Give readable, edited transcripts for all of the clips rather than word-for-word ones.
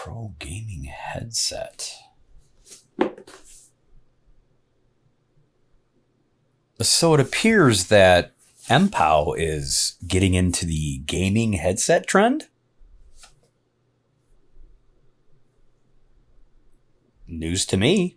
Pro gaming headset. So it appears that MPOW is getting into the gaming headset trend. News to me.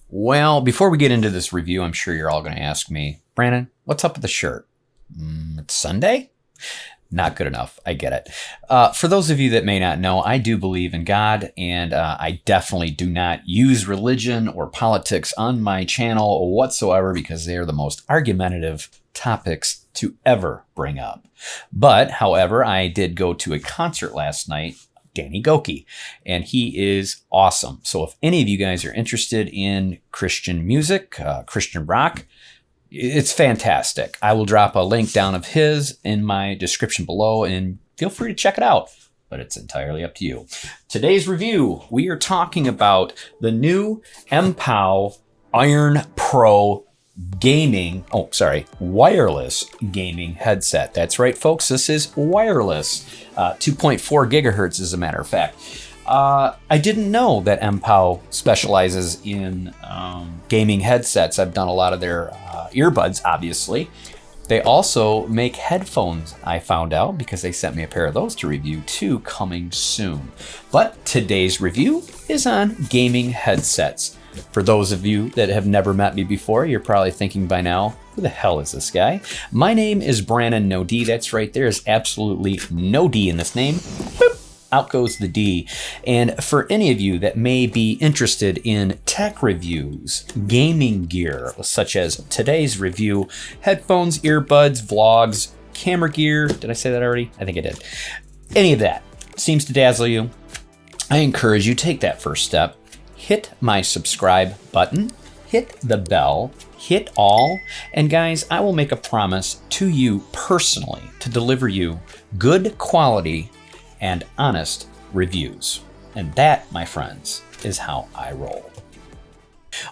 Well, before we get into this review, I'm sure you're all going to ask me, Brandon, what's up with the shirt? It's Sunday? Not good enough. I get it. For those of you that may not know, I do believe in God, and I definitely do not use religion or politics on my channel whatsoever because they are the most argumentative topics to ever bring up. But, however, I did go to a concert last night, diGGity, and he is awesome. So if any of you guys are interested in Christian music, Christian rock, it's fantastic. I will drop a link down of his in my description below and feel free to check it out, but it's entirely up to you. Today's review, we are talking about the new MPOW Iron Pro wireless gaming headset. That's right, folks. This is wireless, 2.4 gigahertz, as a matter of fact. I didn't know that MPOW specializes in gaming headsets. I've done a lot of their earbuds, obviously. They also make headphones, I found out, because they sent me a pair of those to review too, coming soon. But today's review is on gaming headsets. For those of you that have never met me before, you're probably thinking by now, who the hell is this guy? My name is Brannon No. That's right, there is absolutely no D in this name. Boop, out goes the D. And for any of you that may be interested in tech reviews, gaming gear, such as today's review, headphones, earbuds, vlogs, camera gear, did I say that already? I think I did. Any of that seems to dazzle you, I encourage you to take that first step. Hit my subscribe button, hit the bell, hit all, and guys, I will make a promise to you personally to deliver you good quality and honest reviews. And that, my friends, is how I roll.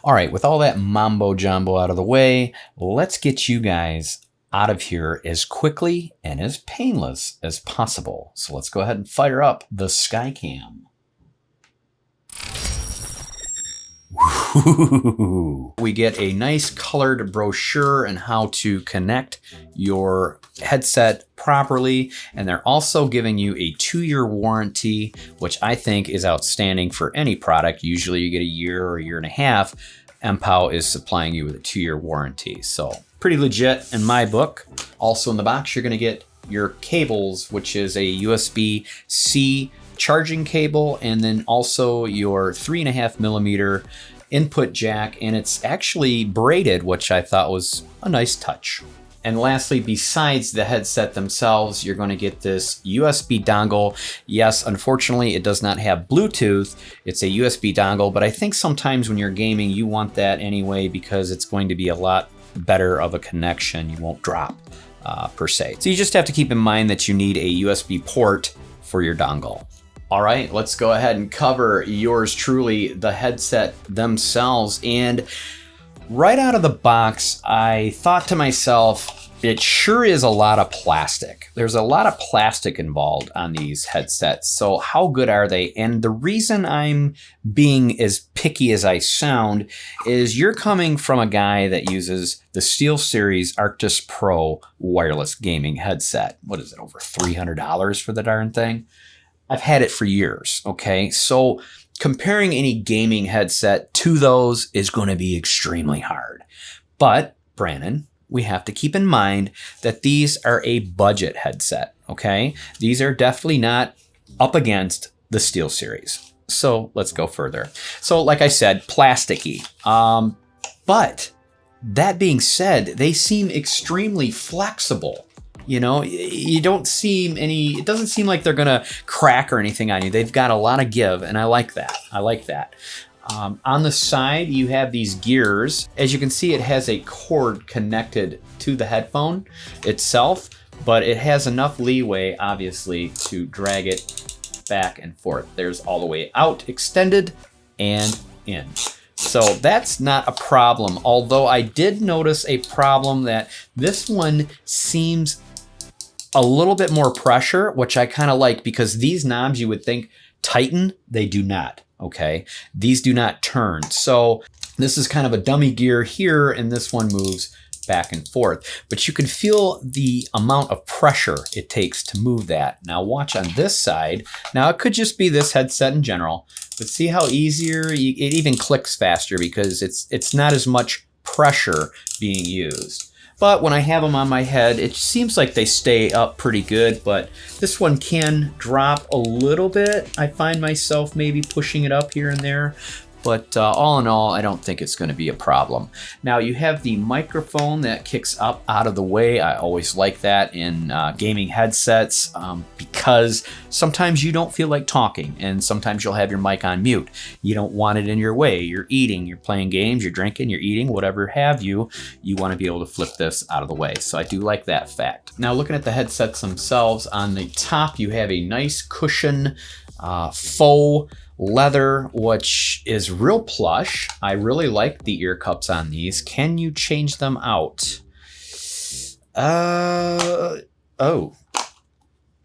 All right, with all that mambo jumbo out of the way, let's get you guys out of here as quickly and as painless as possible. So let's go ahead and fire up the Skycam. We get a nice colored brochure on how to connect your headset properly, and they're also giving you a 2-year warranty, which I think is outstanding for any product. Usually you get a year or a year and a half. MPOW is supplying you with a 2-year warranty, so pretty legit in my book. Also in the box, you're going to get your cables, which is a USB-C charging cable, and then also your 3.5 millimeter input jack, and it's actually braided, which I thought was a nice touch. And lastly, besides the headset themselves, you're going to get this USB dongle. Yes, unfortunately, it does not have Bluetooth. It's a USB dongle, but I think sometimes when you're gaming, you want that anyway because it's going to be a lot better of a connection. You won't drop per se. So you just have to keep in mind that you need a USB port for your dongle. All right, let's go ahead and cover yours truly, the headset themselves. And right out of the box, I thought to myself, it sure is a lot of plastic. There's a lot of plastic involved on these headsets. So how good are they? And the reason I'm being as picky as I sound is you're coming from a guy that uses the SteelSeries ARTLIST Pro wireless gaming headset. What is it, over $300 for the darn thing? I've had it for years, okay? So comparing any gaming headset to those is going to be extremely hard. But, Brannon, we have to keep in mind that these are a budget headset, okay? These are definitely not up against the SteelSeries. So let's go further. So like I said, plasticky. But that being said, they seem extremely flexible. You know, you don't seem it doesn't seem like they're gonna crack or anything on you. They've got a lot of give, and I like that. I like that. On the side, you have these gears. As you can see, it has a cord connected to the headphone itself, but it has enough leeway, obviously, to drag it back and forth. There's all the way out, extended, and in. So that's not a problem, although I did notice a problem that this one seems a little bit more pressure, which I kind of like, because these knobs you would think tighten, they do not. Okay, these do not turn. So this is kind of a dummy gear here, and this one moves back and forth. But you can feel the amount of pressure it takes to move that. Now watch on this side. Now it could just be this headset in general, but see how easier, it even clicks faster because it's not as much pressure being used. But when I have them on my head, it seems like they stay up pretty good, but this one can drop a little bit. I find myself maybe pushing it up here and there, but all in all, I don't think it's going to be a problem. Now you have the microphone that kicks up out of the way. I always like that in gaming headsets because sometimes you don't feel like talking, and sometimes you'll have your mic on mute. You don't want it in your way. You're eating, you're playing games, you're drinking, you're eating, whatever have you. You want to be able to flip this out of the way. So I do like that fact. Now looking at the headsets themselves, on the top you have a nice cushion, faux leather, which is real plush. I really like the ear cups on these. Can you change them out? Oh.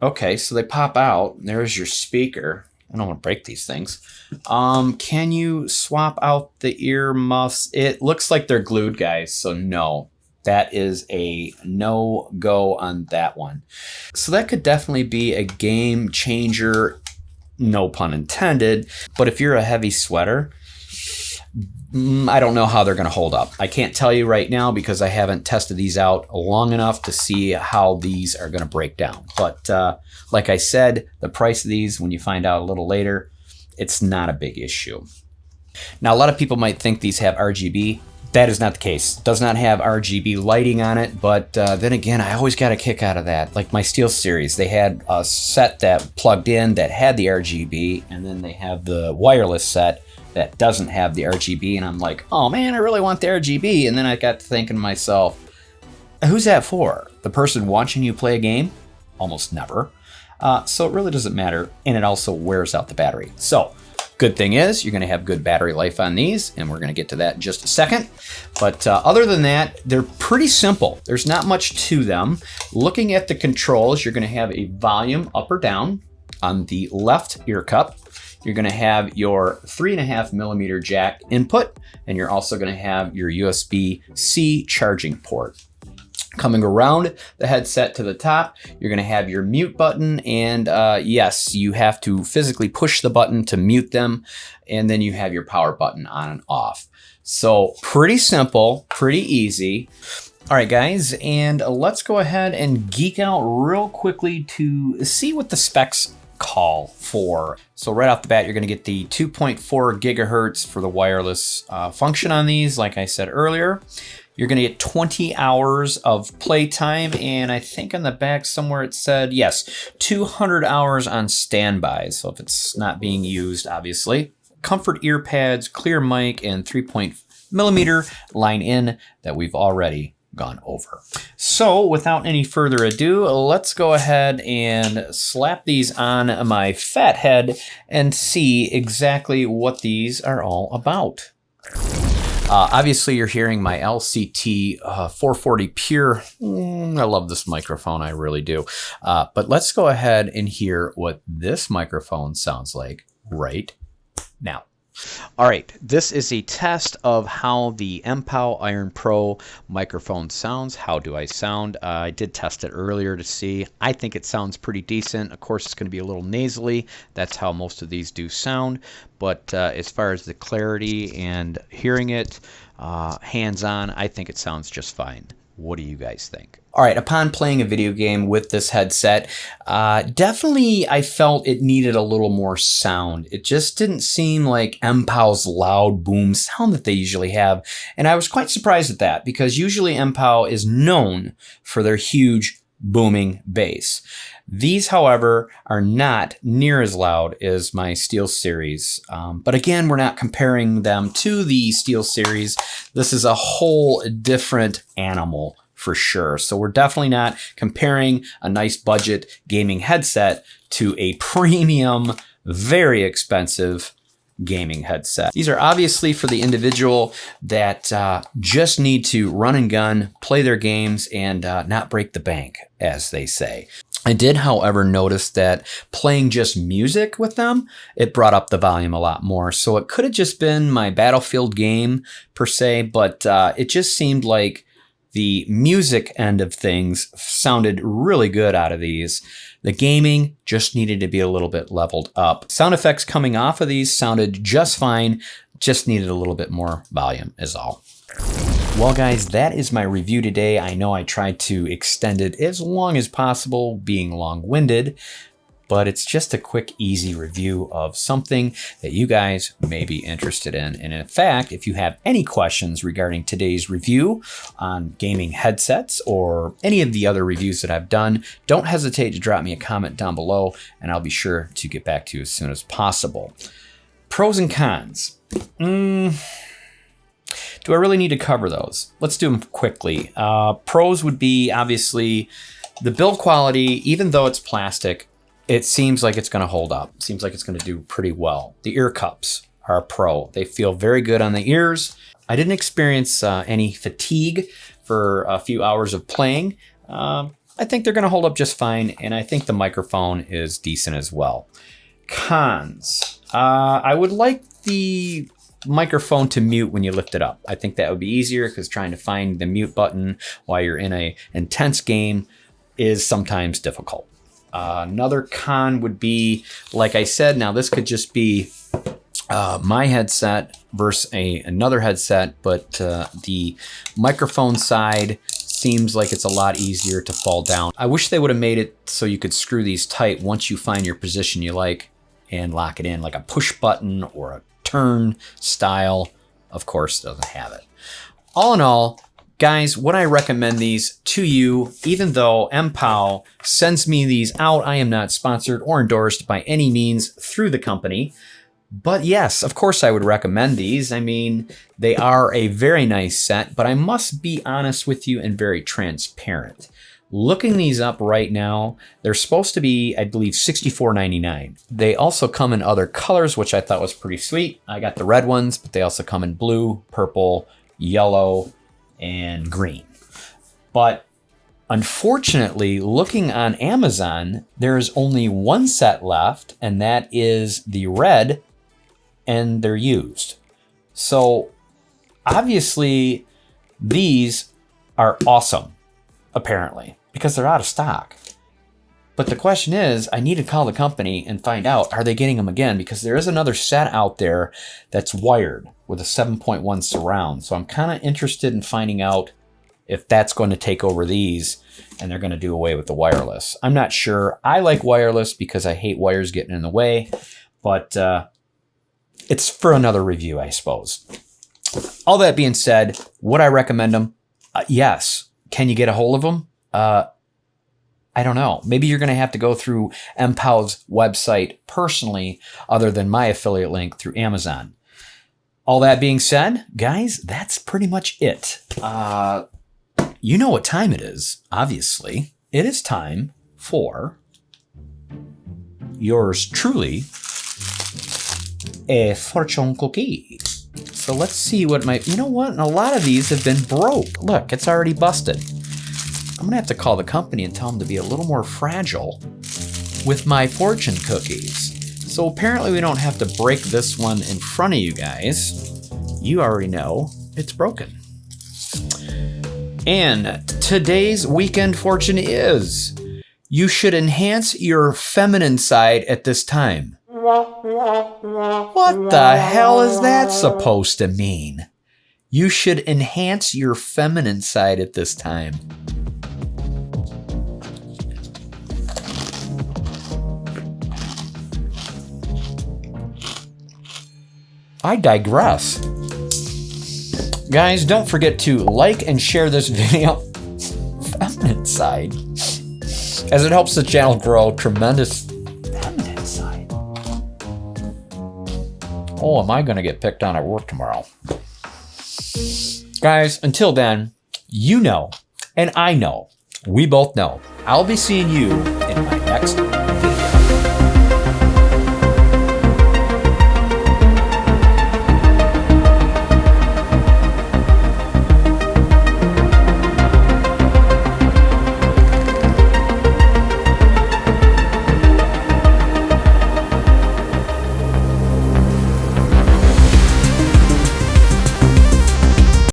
Okay, so they pop out. There's your speaker. I don't want to break these things. Can you swap out the ear muffs? It looks like they're glued, guys, so no. That is a no-go on that one. So that could definitely be a game changer, no pun intended, but if you're a heavy sweater, I don't know how they're going to hold up. I can't tell you right now because I haven't tested these out long enough to see how these are going to break down. But like I said, the price of these, when you find out a little later, it's not a big issue. Now, a lot of people might think these have RGB. That is not the case. It does not have RGB lighting on it, but then again, I always got a kick out of that. Like my SteelSeries, they had a set that plugged in that had the RGB, and then they have the wireless set that doesn't have the RGB, and I'm like, oh man, I really want the RGB. And then I got to thinking to myself, who's that for? The person watching you play a game? Almost never. So it really doesn't matter, and it also wears out the battery. So good thing is you're going to have good battery life on these, and we're going to get to that in just a second. But other than that, they're pretty simple. There's not much to them. Looking at the controls, you're going to have a volume up or down on the left ear cup. You're going to have your 3.5mm jack input, and you're also going to have your USB-C charging port. Coming around the headset to the top, you're going to have your mute button, and yes, you have to physically push the button to mute them, and then you have your power button on and off. So pretty simple, pretty easy. All right, guys, and let's go ahead and geek out real quickly to see what the specs call for. So right off the bat, you're going to get the 2.4 gigahertz for the wireless function on these, like I said earlier. You're going to get 20 hours of playtime, and I think on the back somewhere it said, yes, 200 hours on standby. So if it's not being used, obviously. Comfort ear pads, clear mic, and 3.0mm line in that we've already gone over. So without any further ado, let's go ahead and slap these on my fat head and see exactly what these are all about. Obviously, you're hearing my LCT 440 Pure. I love this microphone, I really do. But let's go ahead and hear what this microphone sounds like right now. All right, this is a test of how the MPOW Iron Pro microphone sounds. How do I sound? I did test it earlier to see. I think it sounds pretty decent. Of course, it's going to be a little nasally. That's how most of these do sound. But as far as the clarity and hearing it hands-on, I think it sounds just fine. What do you guys think? All right, upon playing a video game with this headset, definitely I felt it needed a little more sound. It just didn't seem like MPOW's loud boom sound that they usually have. And I was quite surprised at that because usually MPOW is known for their huge booming bass. These, however, are not near as loud as my SteelSeries. But again, we're not comparing them to the SteelSeries. This is a whole different animal for sure. So we're definitely not comparing a nice budget gaming headset to a premium, very expensive gaming headset. These are obviously for the individual that just need to run and gun, play their games, and not break the bank, as they say. I did, however, notice that playing just music with them, it brought up the volume a lot more. So it could have just been my Battlefield game per se, but it just seemed like the music end of things sounded really good out of these. The gaming just needed to be a little bit leveled up. Sound effects coming off of these sounded just fine, just needed a little bit more volume is all. Well guys, that is my review today. I know I tried to extend it as long as possible, being long-winded, but it's just a quick, easy review of something that you guys may be interested in. And in fact, if you have any questions regarding today's review on gaming headsets or any of the other reviews that I've done, don't hesitate to drop me a comment down below and I'll be sure to get back to you as soon as possible. Pros and cons. Do I really need to cover those? Let's do them quickly. Pros would be obviously the build quality. Even though it's plastic, it seems like it's going to hold up. It seems like it's going to do pretty well. The ear cups are a pro. They feel very good on the ears. I didn't experience any fatigue for a few hours of playing. I think they're going to hold up just fine, and I think the microphone is decent as well. Cons. I would like the microphone to mute when you lift it up. I think that would be easier because trying to find the mute button while you're in an intense game is sometimes difficult. Another con would be, like I said, now this could just be my headset versus another headset, but the microphone side seems like it's a lot easier to fall down. I wish they would have made it so you could screw these tight once you find your position you like and lock it in, like a push button or a turn style. Of course, doesn't have it. All in all, guys, would I recommend these to you? Even though MPOW sends me these out, I am not sponsored or endorsed by any means through the company. But yes, of course I would recommend these. I mean, they are a very nice set, but I must be honest with you and very transparent. Looking these up right now, they're supposed to be, I believe, $64.99. They also come in other colors, which I thought was pretty sweet. I got the red ones, but they also come in blue, purple, yellow, and green. But unfortunately, looking on Amazon, there is only one set left, and that is the red, and they're used. So obviously, these are awesome, apparently, because they're out of stock. But the question is, I need to call the company and find out, are they getting them again? Because there is another set out there that's wired with a 7.1 surround. So I'm kind of interested in finding out if that's going to take over these and they're going to do away with the wireless. I'm not sure. I like wireless because I hate wires getting in the way, but it's for another review, I suppose. All that being said, would I recommend them? Yes. Can you get a hold of them? I don't know. Maybe you're going to have to go through MPOW's website personally, other than my affiliate link through Amazon. All that being said, guys, that's pretty much it. You know what time it is, obviously. It is time for yours truly, a fortune cookie. So let's see what my, you know what? A lot of these have been broke. Look, it's already busted. I'm gonna have to call the company and tell them to be a little more fragile with my fortune cookies. So apparently we don't have to break this one in front of you guys. You already know it's broken. And today's weekend fortune is, you should enhance your feminine side at this time. What the hell is that supposed to mean? You should enhance your feminine side at this time. I digress. Guys, don't forget to like and share this video. Feminine side. As it helps the channel grow. Tremendous feminine side. Oh, am I going to get picked on at work tomorrow? Guys, until then, you know, and I know, we both know, I'll be seeing you in my next video.